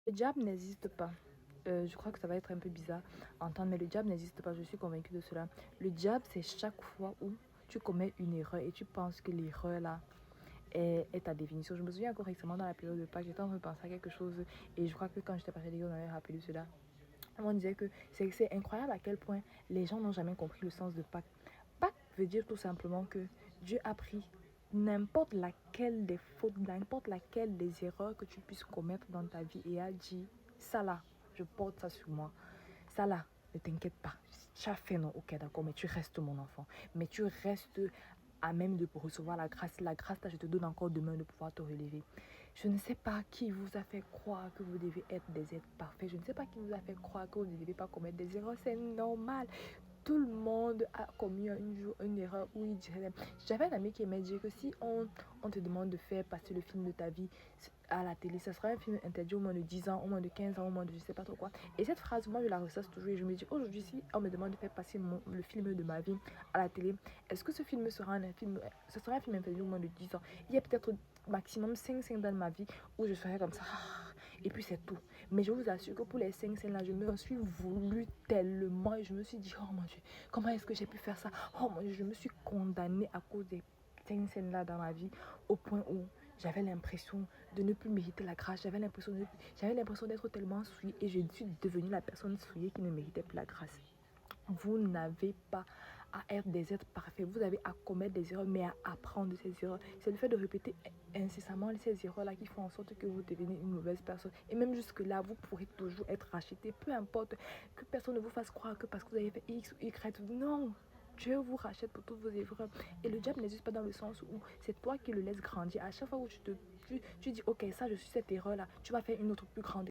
Le diable n'existe pas. Je crois que ça va être un peu bizarre à entendre, mais le diable n'existe pas, je suis convaincue de cela. Le diable, c'est chaque fois où tu commets une erreur et tu penses que l'erreur là est ta définition. Je me souviens encore récemment dans la période de Pâques, j'étais en train de penser à quelque chose et je crois que quand j'étais partie d'église, on avait rappelé cela. On disait que c'est incroyable à quel point les gens n'ont jamais compris le sens de Pâques. Pâques veut dire tout simplement que Dieu a pris n'importe laquelle des fautes, n'importe laquelle des erreurs que tu puisses commettre dans ta vie et a dit, ça là, je porte ça sur moi. Ça là, ne t'inquiète pas. Tu as fait non, ok d'accord, mais tu restes mon enfant. Mais tu restes à même de recevoir la grâce. La grâce là, je te donne encore demain de pouvoir te relever. Je ne sais pas qui vous a fait croire que vous devez être des êtres parfaits. Je ne sais pas qui vous a fait croire que vous ne devez pas commettre des erreurs. C'est normal. Tout le monde a commis une erreur où il dirait. J'avais un ami qui m'a dit que si on te demande de faire passer le film de ta vie à la télé, ça sera un film interdit au moins de 10 ans, au moins de 15 ans, au moins de je sais pas trop quoi. Et cette phrase, moi je la ressasse toujours et je me dis aujourd'hui, si on me demande de faire passer le film de ma vie à la télé, est-ce que ce film sera un film, ce sera un film interdit au moins de 10 ans? Il y a peut-être maximum 5 scènes dans ma vie où je serai comme ça. Et puis c'est tout. Mais je vous assure que pour les 5 scènes là, je me suis voulu tellement et je me suis dit, oh mon Dieu, comment est-ce que j'ai pu faire ça? Oh mon Dieu, je me suis condamnée à cause des 5 scènes là dans ma vie au point où j'avais l'impression de ne plus mériter la grâce. J'avais l'impression d'être tellement souillée et je suis devenue la personne souillée qui ne méritait plus la grâce. Vous n'avez pas à être des êtres parfaits. Vous avez à commettre des erreurs, mais à apprendre de ces erreurs. C'est le fait de répéter incessamment ces erreurs-là qui font en sorte que vous devenez une mauvaise personne. Et même jusque-là, vous pourrez toujours être racheté. Peu importe que personne ne vous fasse croire que parce que vous avez fait X ou Y. Non, Dieu vous rachète pour toutes vos erreurs. Et le diable n'existe pas dans le sens où c'est toi qui le laisses grandir. À chaque fois où tu dis, ok, ça, je suis cette erreur-là, tu vas faire une autre plus grande.